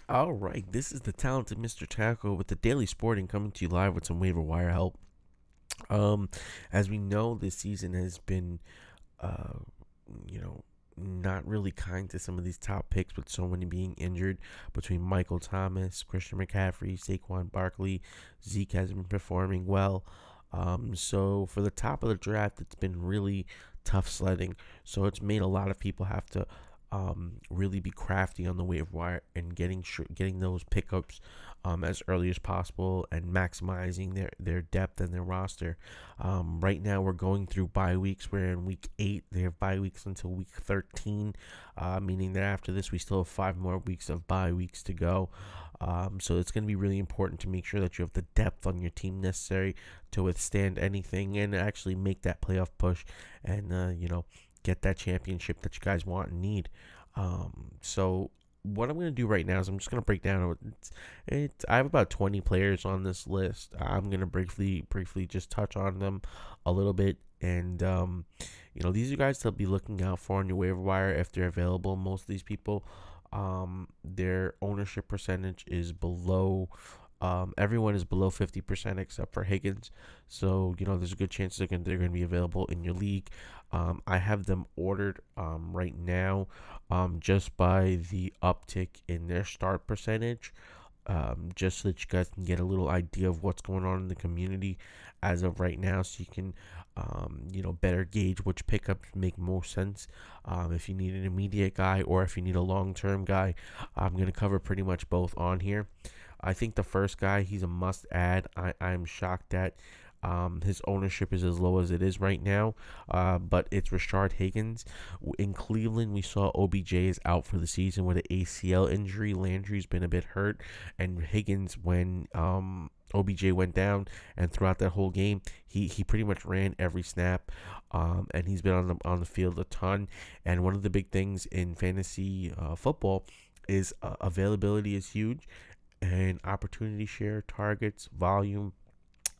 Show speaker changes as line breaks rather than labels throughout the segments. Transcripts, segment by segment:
All right, this is the talented Mr. Tackle with the Daily Sporting coming to you live with some waiver wire help. Um, as we know, this season has been, uh, you know, not really kind to some of these top picks with so many being injured between Michael Thomas, Christian McCaffrey, Saquon Barkley. Zeke hasn't been performing well. So for the top of the draft, it's been really tough sledding. So it's made a lot of people have to really be crafty on the waiver wire and getting those pickups as early as possible and maximizing their depth and their roster. Right now, we're going through bye weeks. We're in week 8. They have bye weeks until week 13, meaning that after this, we still have 5 more weeks of bye weeks to go. So it's going to be really important to make sure that you have the depth on your team necessary to withstand anything and actually make that playoff push and, get that championship that you guys want and need. So what I'm going to do right now is I'm just going to break down. I have about 20 players on this list. I'm going to briefly just touch on them a little bit. And, these are guys to be looking out for on your waiver wire if they're available. Most of these people, their ownership percentage is below. Everyone is below 50% except for Higgins. So, there's a good chance they're going to be available in your league. I have them ordered right now just by the uptick in their start percentage, just so that you guys can get a little idea of what's going on in the community as of right now, so you can, better gauge which pickups make most sense. If you need an immediate guy or if you need a long-term guy, I'm going to cover pretty much both on here. I think the first guy, he's a must add. I'm shocked that his ownership is as low as it is right now, but it's Rashard Higgins. In Cleveland, we saw OBJ is out for the season with an ACL injury. Landry's been a bit hurt, and Higgins, when OBJ went down, and throughout that whole game, he pretty much ran every snap, and he's been on the field a ton. And one of the big things in fantasy football is availability is huge, and opportunity share, targets, volume.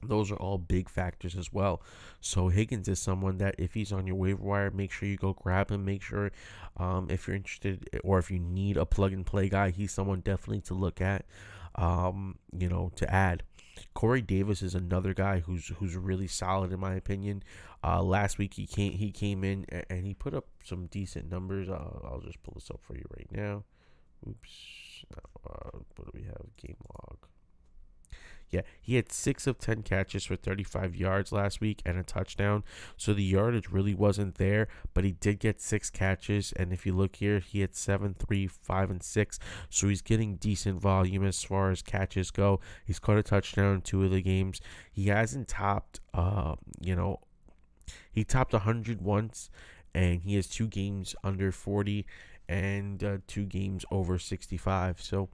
Those are all big factors as well. So Higgins is someone that if he's on your waiver wire, make sure you go grab him. Make sure if you're interested or if you need a plug and play guy, he's someone definitely to look at, to add. Corey Davis is another guy who's really solid in my opinion. Last week he came in and he put up some decent numbers. I'll just pull this up for you right now. Oops. What do we have? Game log. Yeah, he had 6 of 10 catches for 35 yards last week and a touchdown. So the yardage really wasn't there, but he did get 6 catches. And if you look here, he had 7, 3, 5, and 6. So he's getting decent volume as far as catches go. He's caught a touchdown in 2 of the games. He hasn't topped, he topped 100 once, and he has 2 games under 40 and 2 games over 65. So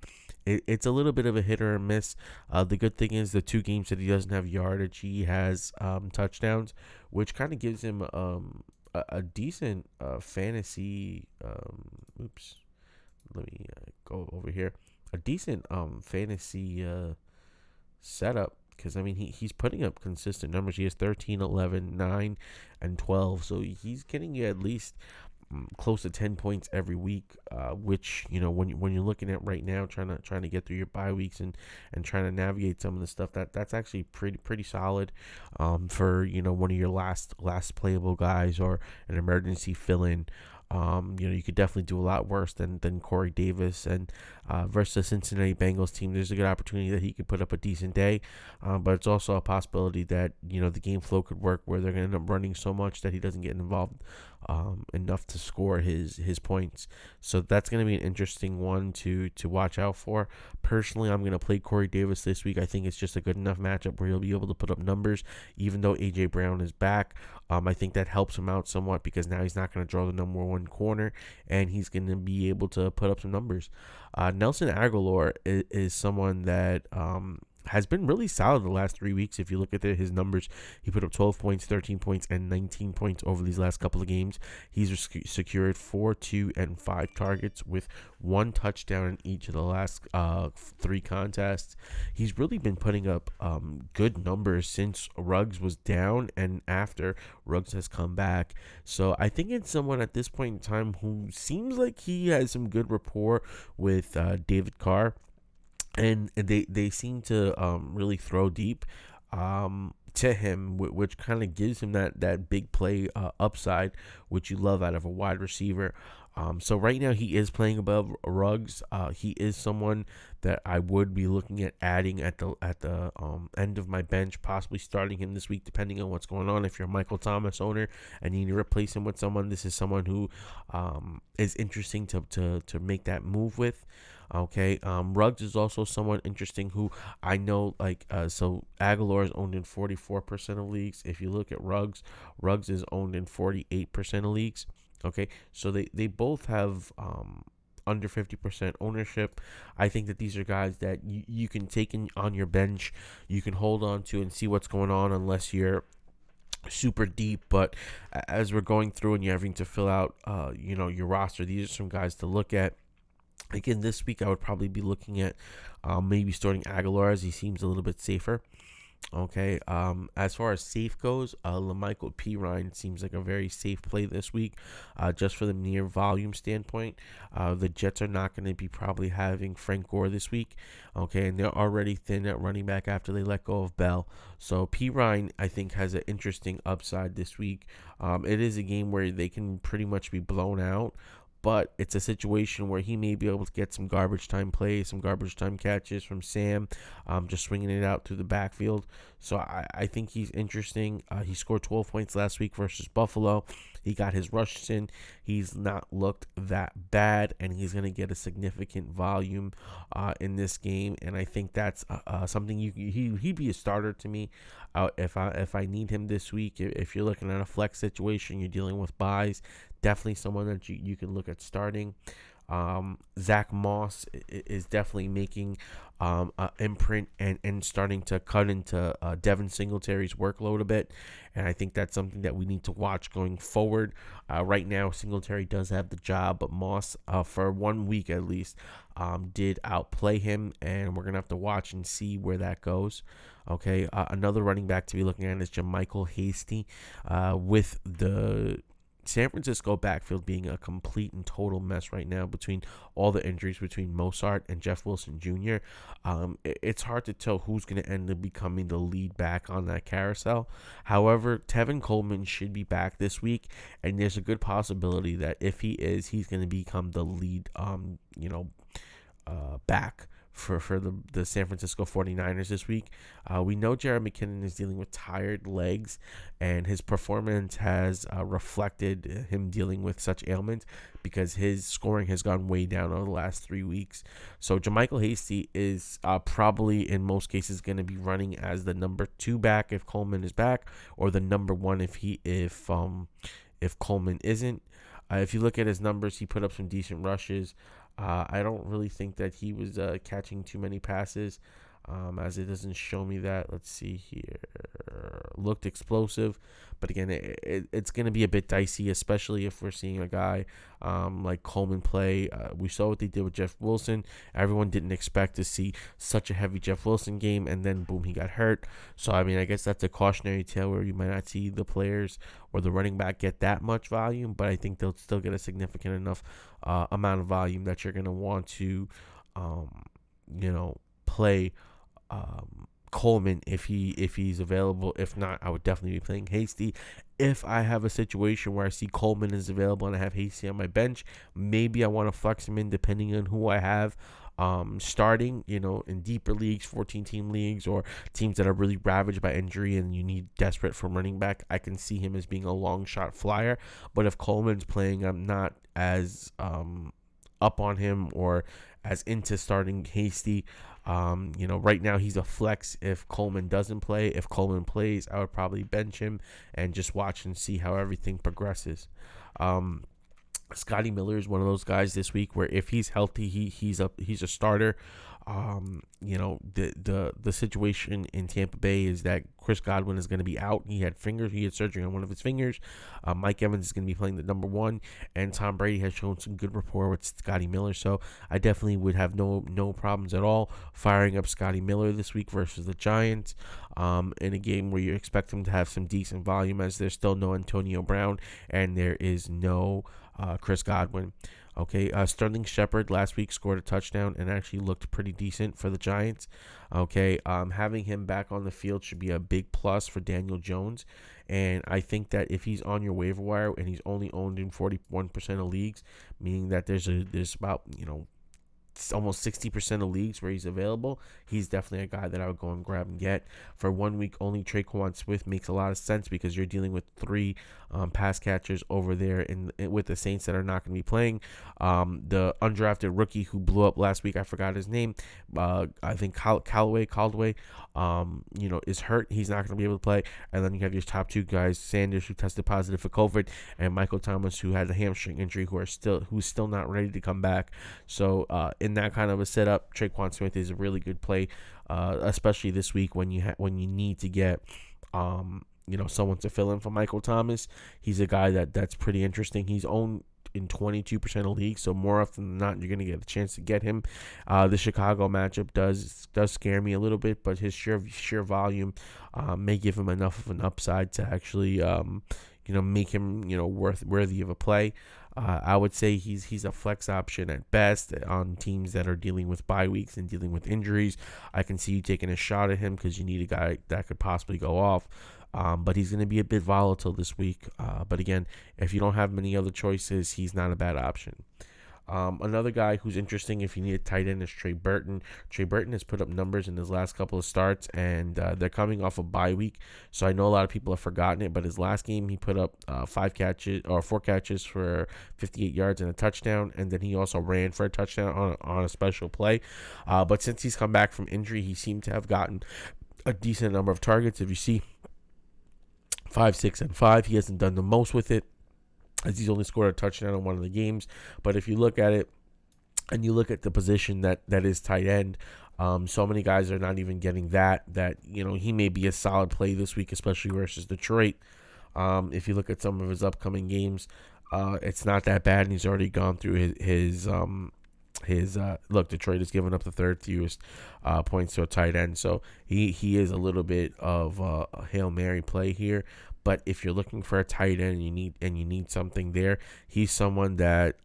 it's a little bit of a hit or a miss. The good thing is the 2 games that he doesn't have yardage, he has touchdowns, which kind of gives him a decent fantasy. Oops, let me go over here. A decent fantasy setup. Because, I mean, he's putting up consistent numbers. He has 13, 11, 9, and 12. So he's getting you at least close to 10 points every week, which, when you're looking at right now, trying to get through your bye weeks and trying to navigate some of the stuff, that's actually pretty solid for, one of your last playable guys or an emergency fill-in. You could definitely do a lot worse than Corey Davis. And versus the Cincinnati Bengals team, there's a good opportunity that he could put up a decent day. But it's also a possibility that, the game flow could work where they're going to end up running so much that he doesn't get involved enough to score his points. So that's going to be an interesting one to watch out for. Personally, I'm going to play Corey Davis this week. I think it's just a good enough matchup where he'll be able to put up numbers, even though A.J. Brown is back. I think that helps him out somewhat because now he's not going to draw the number 1 corner, and he's going to be able to put up some numbers. Nelson Aguilar is someone that has been really solid the last 3 weeks. If you look at his numbers, he put up 12 points, 13 points, and 19 points over these last couple of games. He's secured 4, 2, and 5 targets with 1 touchdown in each of the last 3 contests. He's really been putting up good numbers since Ruggs was down and after Ruggs has come back. So I think it's someone at this point in time who seems like he has some good rapport with David Carr. And they seem to really throw deep to him, which kind of gives him that big play upside, which you love out of a wide receiver. So right now he is playing above Ruggs. He is someone that I would be looking at adding at the end of my bench, possibly starting him this week, depending on what's going on. If you're a Michael Thomas owner and you need to replace him with someone, this is someone who is interesting to make that move with. Okay, Ruggs is also someone interesting who I know, so Aguilar is owned in 44% of leagues. If you look at Ruggs is owned in 48% of leagues. Okay, so they both have under 50% ownership. I think that these are guys that you can take in on your bench, you can hold on to and see what's going on unless you're super deep. But as we're going through and you're having to fill out your roster, these are some guys to look at. Again, this week I would probably be looking at maybe starting Aguilar, as he seems a little bit safer. Okay, as far as safe goes, LaMichael Pirine seems like a very safe play this week, just for the near volume standpoint. The Jets are not going to be probably having Frank Gore this week, okay, and they're already thin at running back after they let go of Bell. So Pirine, I think, has an interesting upside this week. It is a game where they can pretty much be blown out, but it's a situation where he may be able to get some garbage time plays, some garbage time catches from Sam, just swinging it out through the backfield. So I think he's interesting. He scored 12 points last week versus Buffalo. He got his rushes in. He's not looked that bad, and he's going to get a significant volume in this game. And I think that's something he'd be a starter to me if I need him this week. If you're looking at a flex situation, you're dealing with buys, definitely someone that you can look at starting. Zach Moss is definitely making an imprint and starting to cut into Devin Singletary's workload a bit. And I think that's something that we need to watch going forward. Right now, Singletary does have the job, but Moss, for 1 week at least, did outplay him. And we're going to have to watch and see where that goes. Okay, another running back to be looking at is JaMycal Hasty, with the San Francisco backfield being a complete and total mess right now between all the injuries between Mostert and Jeff Wilson Jr. It's hard to tell who's going to end up becoming the lead back on that carousel. However, Tevin Coleman should be back this week, and there's a good possibility that if he is, he's going to become the lead, back for the San Francisco 49ers this week. We know Jared McKinnon is dealing with tired legs, and his performance has reflected him dealing with such ailments because his scoring has gone way down over the last 3 weeks. So JaMycal Hasty is probably in most cases going to be running as the number 2 back if Coleman is back, or the number 1 if Coleman isn't. If you look at his numbers, he put up some decent rushes. I don't really think that he was catching too many passes, as it doesn't show me that. Let's see here. Looked explosive, but again, it's going to be a bit dicey, especially if we're seeing a guy like Coleman play. We saw what they did with Jeff Wilson. Everyone didn't expect to see such a heavy Jeff Wilson game, and then boom, he got hurt. So, I mean, I guess that's a cautionary tale where you might not see the players or the running back get that much volume, but I think they'll still get a significant enough amount of volume that you're going to want to, play Coleman if he's available. If not, I would definitely be playing Hasty. If I have a situation where I see Coleman is available and I have Hasty on my bench, maybe I want to flex him in depending on who I have starting, in deeper leagues, 14-team leagues, or teams that are really ravaged by injury and you need desperate for running back. I can see him as being a long shot flyer. But if Coleman's playing, I'm not as up on him or as into starting Hasty. Right now he's a flex if Coleman doesn't play. If Coleman plays, I would probably bench him and just watch and see how everything progresses. Scotty Miller is one of those guys this week where if he's healthy, he's a starter. The situation in Tampa Bay is that Chris Godwin is going to be out. He had surgery on one of his fingers. Mike Evans is going to be playing the number one, and Tom Brady has shown some good rapport with Scotty Miller. So I definitely would have no problems at all firing up Scotty Miller this week versus the Giants, in a game where you expect him to have some decent volume, as there's still no Antonio Brown and there is no Chris Godwin. Okay, Sterling Shepard last week scored a touchdown and actually looked pretty decent for the Giants. Okay, having him back on the field should be a big plus for Daniel Jones. And I think that if he's on your waiver wire and he's only owned in 41% of leagues, meaning that there's about, almost 60% of leagues where he's available, he's definitely a guy that I would go and grab and get. For 1 week only, Kawan makes a lot of sense because you're dealing with three pass catchers over there with the Saints that are not going to be playing. The undrafted rookie who blew up last week, I forgot his name. I think Caldway, is hurt. He's not going to be able to play. And then you have your top two guys, Sanders, who tested positive for COVID, and Michael Thomas, who had a hamstring injury, who's still not ready to come back. So in that kind of a setup, Tre'Quan Smith is a really good play, especially this week when you need to get someone to fill in for Michael Thomas. He's a guy that's pretty interesting. He's owned in 22% of leagues, so more often than not, you're going to get a chance to get him. The Chicago matchup does scare me a little bit, but his sheer volume may give him enough of an upside to actually make him worthy of a play. I would say he's a flex option at best on teams that are dealing with bye weeks and dealing with injuries. I can see you taking a shot at him because you need a guy that could possibly go off. But he's going to be a bit volatile this week. But again, if you don't have many other choices, he's not a bad option. Another guy who's interesting if you need a tight end is Trey Burton. Trey Burton has put up numbers in his last couple of starts, and they're coming off a bye week. So I know a lot of people have forgotten it, but his last game he put up 4 catches for 58 yards and a touchdown, and then he also ran for a touchdown on a special play. But since he's come back from injury, he seemed to have gotten a decent number of targets. If you see 5, 6, and 5. He hasn't done the most with it, as he's only scored a touchdown in one of the games. But if you look at it, and you look at the position that is tight end, so many guys are not even getting that he may be a solid play this week, especially versus Detroit. If you look at some of his upcoming games, it's not that bad, and he's already gone through his Detroit has given up the third fewest points to a tight end, so he is a little bit of a Hail Mary play here. But if you're looking for a tight end and you need something there, he's someone that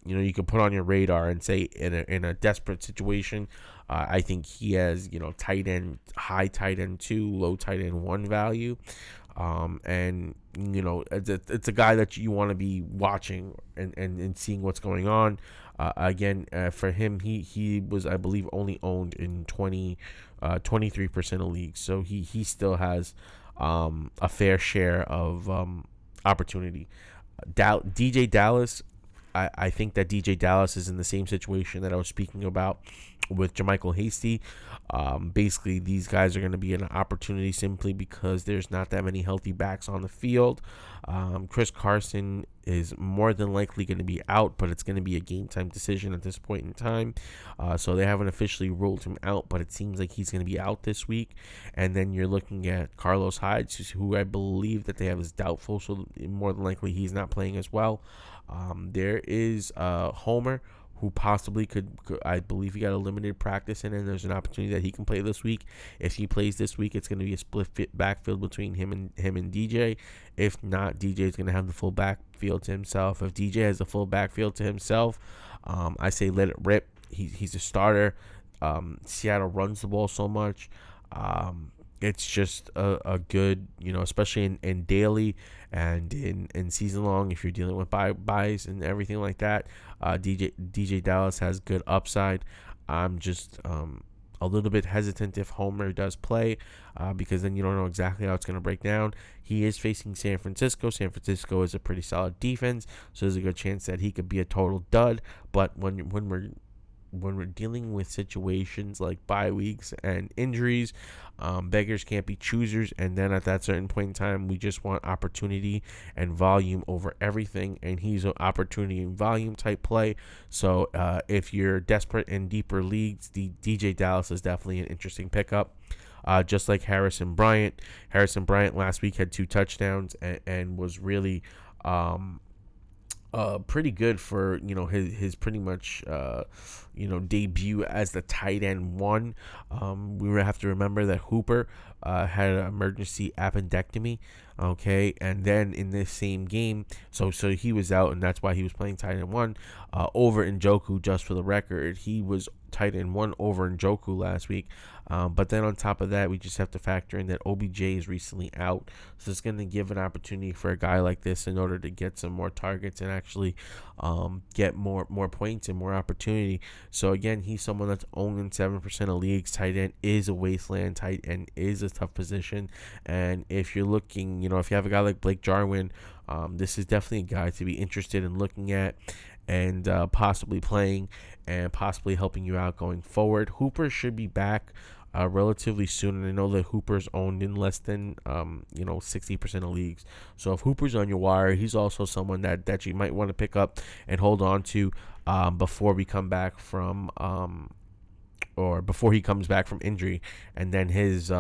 you can put on your radar and say in a desperate situation. I think he has high tight end 2, low tight end 1 value. And it's a guy that you want to be watching and seeing what's going on. For him, he was, I believe, only owned in 23% of leagues, so he still has a fair share of opportunity. DeeJay Dallas, I think that DeeJay Dallas is in the same situation that I was speaking about with Jermichael Hasty. Basically, these guys are going to be an opportunity simply because there's not that many healthy backs on the field. Chris Carson is more than likely going to be out, but it's going to be a game time decision at this point in time. So they haven't officially ruled him out, but it seems like he's going to be out this week. And then you're looking at Carlos Hyde, who I believe that they have is doubtful, so more than likely he's not playing as well. There is Homer, who possibly could, I believe he got a limited practice in, and there's an opportunity that he can play this week. If he plays this week, it's going to be a split backfield between him and DeeJay. If not, DeeJay is going to have the full backfield to himself. If DeeJay has the full backfield to himself, I say let it rip. He's a starter. Seattle runs the ball so much. It's just a good, especially in daily and in season long, if you're dealing with buys and everything like that. DeeJay Dallas has good upside. I'm just a little bit hesitant if Homer does play because then you don't know exactly how it's going to break down. He is facing San Francisco. San Francisco is a pretty solid defense, so there's a good chance that he could be a total dud. But when we're when we're dealing with situations like bye weeks and injuries, beggars can't be choosers. And then at that certain point in time, we just want opportunity and volume over everything. And he's an opportunity and volume type play. So if you're desperate in deeper leagues, the DeeJay Dallas is definitely an interesting pickup. Just like Harrison Bryant. Harrison Bryant last week had 2 touchdowns and was really pretty good for his pretty much debut as the tight end one. We have to remember that Hooper had an emergency appendectomy. Okay, and then in this same game, so he was out, and that's why he was playing tight end one over Njoku. Just for the record, he was tight end one over Njoku last week. But then on top of that, we just have to factor in that OBJ is recently out, so it's going to give an opportunity for a guy like this in order to get some more targets and actually get more points and more opportunity. So again, he's someone that's owned in 7% of leagues. Tight end is a wasteland. Tight end is a tough position, and if you're looking, if you have a guy like Blake Jarwin, this is definitely a guy to be interested in looking at and possibly playing and possibly helping you out going forward. Hooper should be back relatively soon, and I know that Hooper's owned in less than 60% of leagues. So if Hooper's on your wire, he's also someone that you might want to pick up and hold on to before we come back from or before he comes back from injury, and then his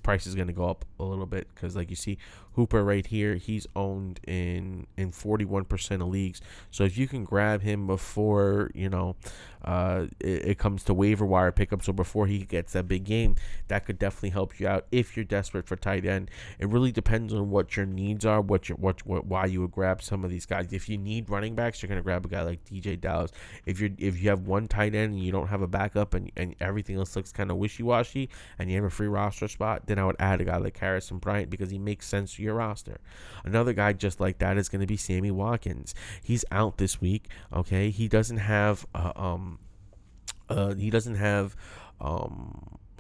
price is going to go up a little bit because, like you see, Hooper right here, he's owned in 41% of leagues. So if you can grab him before it comes to waiver wire pickup, so before he gets that big game, that could definitely help you out if you're desperate for tight end. It really depends on what your needs are, why you would grab some of these guys. If you need running backs, you're going to grab a guy like DeeJay Dallas. If you have one tight end and you don't have a backup and everything else looks kind of wishy-washy and you have a free roster spot, then I would add a guy like Harrison Bryant because he makes sense to your roster. Another guy just like that is going to be Sammy Watkins. He's out this week. Okay, he doesn't have a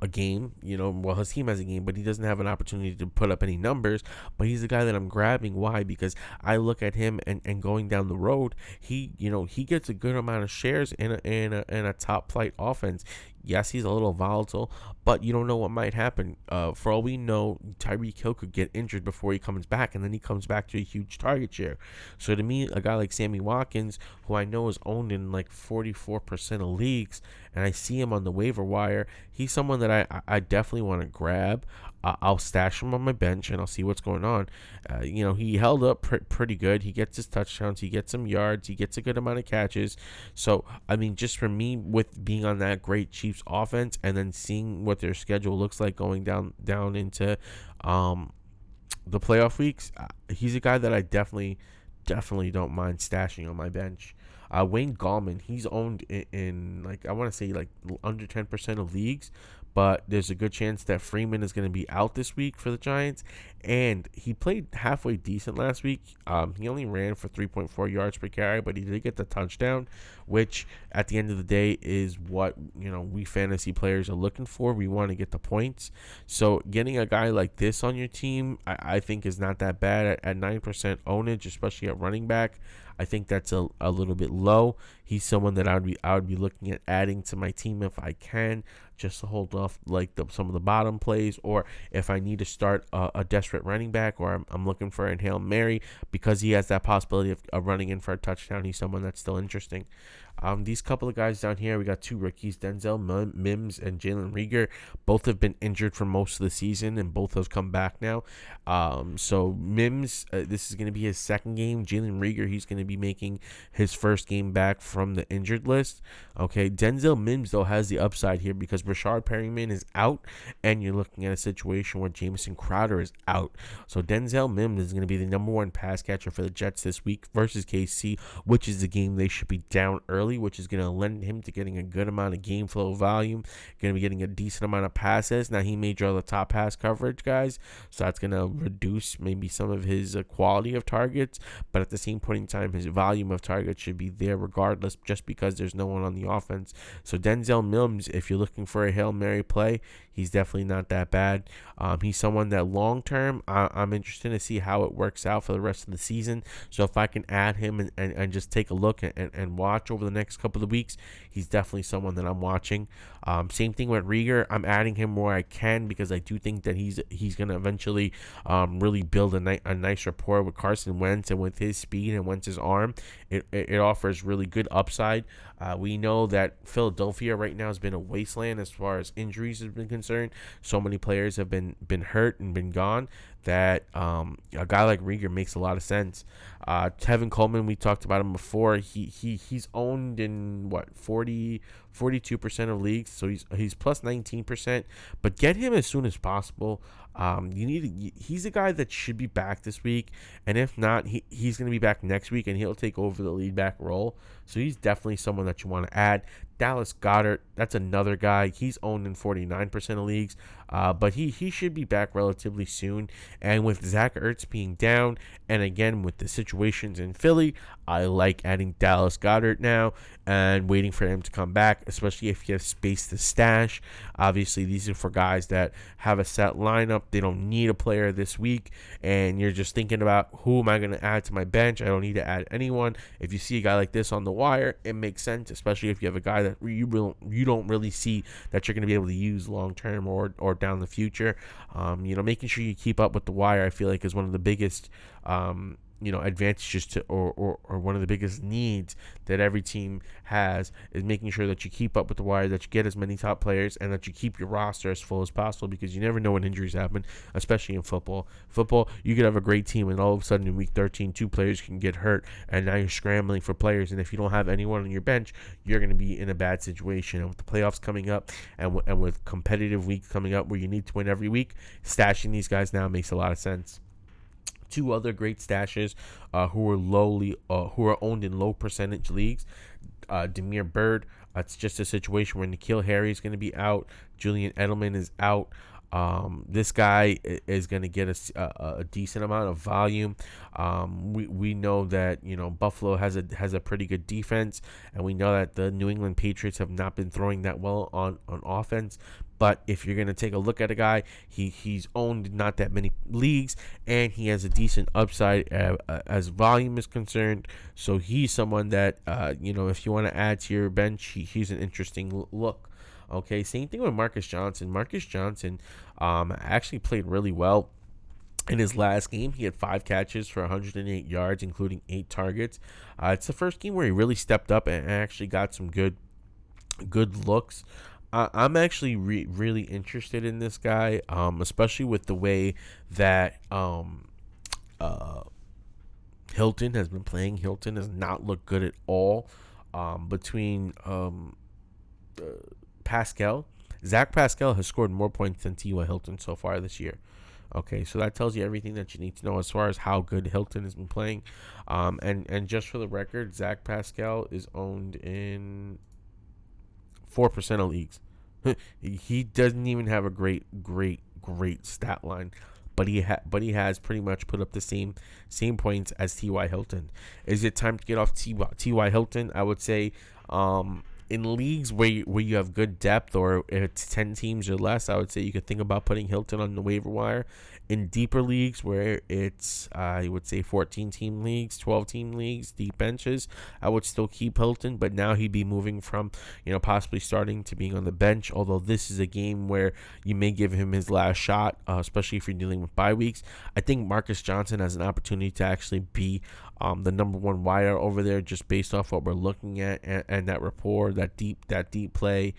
game, well, his team has a game, but he doesn't have an opportunity to put up any numbers. But he's the guy that I'm grabbing. Why? Because I look at him and going down the road, he gets a good amount of shares in a top flight offense. Yes, he's a little volatile, but you don't know what might happen. For all we know, Tyreek Hill could get injured before he comes back, and then he comes back to a huge target share. So to me, a guy like Sammy Watkins, who I know is owned in like 44% of leagues, and I see him on the waiver wire, he's someone that I definitely want to grab. I'll stash him on my bench and I'll see what's going on. He held up pretty good. He gets his touchdowns. He gets some yards. He gets a good amount of catches. So, I mean, just for me, with being on that great Chiefs offense and then seeing what their schedule looks like going down into the playoff weeks, he's a guy that I definitely don't mind stashing on my bench. Wayne Gallman, he's owned in like, I want to say like under 10% of leagues, but there's a good chance that Freeman is going to be out this week for the Giants, and he played halfway decent last week. He only ran for 3.4 yards per carry, but he did get the touchdown, which at the end of the day is what we fantasy players are looking for. We want to get the points. So getting a guy like this on your team, I think is not that bad at 9% ownage, especially at running back. I think that's a little bit low. He's someone that I would be looking at adding to my team if I can, just to hold off like some of the bottom plays, or if I need to start a desperate running back, or I'm looking for a Hail Mary because he has that possibility of running in for a touchdown. He's someone that's still interesting. These couple of guys down here, we got 2 rookies, Denzel Mims and Jalen Reagor. Both have been injured for most of the season, and both have come back now. So Mims, this is going to be his second game. Jalen Reagor, he's going to be making his first game back from the injured list. Okay, Denzel Mims, though, has the upside here because Rashard Perryman is out, and you're looking at a situation where Jamison Crowder is out. So Denzel Mims is going to be the number 1 pass catcher for the Jets this week versus KC, which is the game they should be down early, which is going to lend him to getting a good amount of game flow volume, going to be getting a decent amount of passes. Now, he may draw the top pass coverage guys, so that's going to reduce maybe some of his quality of targets, but at the same point in time, his volume of targets should be there regardless, just because there's no one on the offense. So Denzel Mims, if you're looking for a Hail Mary play, he's definitely not that bad. He's someone that long term, I'm interested to see how it works out for the rest of the season. So if I can add him and just take a look and watch over the next couple of weeks, he's definitely someone that I'm watching. Same thing with Rieger. I'm adding him where I can because I do think that he's going to eventually really build a nice rapport with Carson Wentz, and with his speed and Wentz's arm, it offers really good upside. We know that Philadelphia right now has been a wasteland as far as injuries have been concerned. So many players have been hurt and been gone that a guy like Rieger makes a lot of sense. Tevin Coleman, we talked about him before. He's owned in what 42% of leagues, so he's plus 19%. But get him as soon as possible. He's a guy that should be back this week, and if not, he's going to be back next week, and he'll take over the lead back role. So he's definitely someone that you want to add. Dallas Goddard, that's another guy. He's owned in 49% of leagues, but he should be back relatively soon. And with Zach Ertz being down, and again with the situations in Philly, I like adding Dallas Goddard now and waiting for him to come back, especially if you have space to stash. Obviously, these are for guys that have a set lineup. They don't need a player this week, and you're just thinking about who am I going to add to my bench. I don't need to add anyone. If you see a guy like this on the wire, it makes sense, especially if you have a guy that you don't really see that you're going to be able to use long term or down the future. Making sure you keep up with the wire, I feel like, is one of the biggest advantages to or one of the biggest needs that every team has, is making sure that you keep up with the wire, that you get as many top players, and that you keep your roster as full as possible, because you never know when injuries happen, especially in football. You could have a great team, and all of a sudden in week 13 2 players can get hurt, and now you're scrambling for players, and if you don't have anyone on your bench, you're going to be in a bad situation. And with the playoffs coming up, and with competitive weeks coming up where you need to win every week, stashing these guys now makes a lot of sense. Two other great stashes who are owned in low percentage leagues. Damiere Byrd. It's just a situation where N'Keal Harry is going to be out. Julian Edelman is out. This guy is going to get a decent amount of volume. We know that Buffalo has a pretty good defense, and we know that the New England Patriots have not been throwing that well on offense. But if you're going to take a look at a guy, he's owned not that many leagues, and he has a decent upside as volume is concerned. So he's someone that, if you want to add to your bench, he's an interesting look. Okay, same thing with Marcus Johnson. Marcus Johnson actually played really well in his last game. He had 5 catches for 108 yards, including 8 targets. It's the first game where he really stepped up and actually got some good looks. I'm actually really interested in this guy, especially with the way that Hilton has been playing. Hilton has not looked good at all. Between Pascal, Zach Pascal has scored more points than T.Y. Hilton so far this year. Okay, so that tells you everything that you need to know as far as how good Hilton has been playing. And just for the record, Zach Pascal is owned in 4% of leagues. He doesn't even have a great stat line, but he has pretty much put up the same points as T.Y. Hilton. Is it time to get off T.Y. Hilton? I would say in leagues where you have good depth, or if it's 10 teams or less, I would say you could think about putting Hilton on the waiver wire. In deeper leagues where it's, I would say 14-team leagues, 12-team leagues, deep benches, I would still keep Hilton, but now he'd be moving from, possibly starting to being on the bench, although this is a game where you may give him his last shot, especially if you're dealing with bye weeks. I think Marcus Johnson has an opportunity to actually be the number one wire over there, just based off what we're looking at and that rapport, that deep play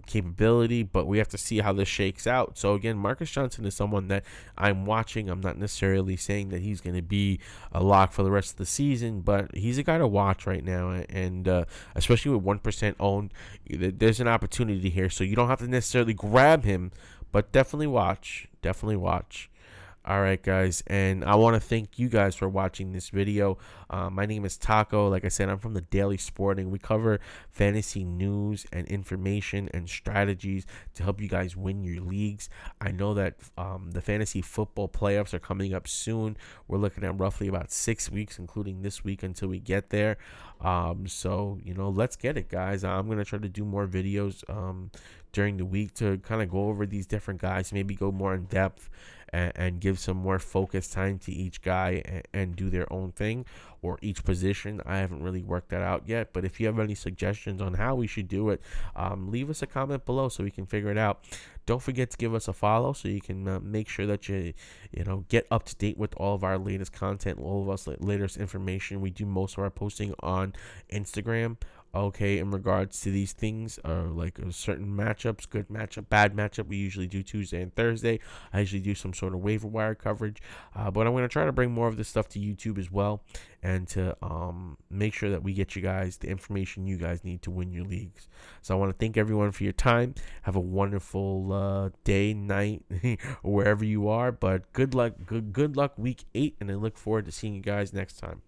capability, but we have to see how this shakes out. So again, Marcus Johnson is someone that I'm watching. I'm not necessarily saying that he's going to be a lock for the rest of the season, but he's a guy to watch right now, and especially with 1% owned, there's an opportunity here. So you don't have to necessarily grab him, but definitely watch. All right, guys, and I want to thank you guys for watching this video. My name is Taco. Like I said, I'm from the Daily Sporting. We cover fantasy news and information and strategies to help you guys win your leagues. I know that the fantasy football playoffs are coming up soon. We're looking at roughly about 6 weeks, including this week, until we get there. So, let's get it, guys. I'm going to try to do more videos during the week to kind of go over these different guys, maybe go more in depth and give some more focused time to each guy and do their own thing, or each position. I haven't really worked that out yet, but if you have any suggestions on how we should do it, leave us a comment below so we can figure it out. Don't forget to give us a follow so you can make sure that you get up to date with all of our latest content, all of us latest information. We do most of our posting on Instagram. Okay, in regards to these things, like certain matchups, good matchup, bad matchup, we usually do Tuesday and Thursday. I usually do some sort of waiver wire coverage, but I'm going to try to bring more of this stuff to YouTube as well, and to make sure that we get you guys the information you guys need to win your leagues. So I want to thank everyone for your time. Have a wonderful day, night, wherever you are. But good luck week 8, and I look forward to seeing you guys next time.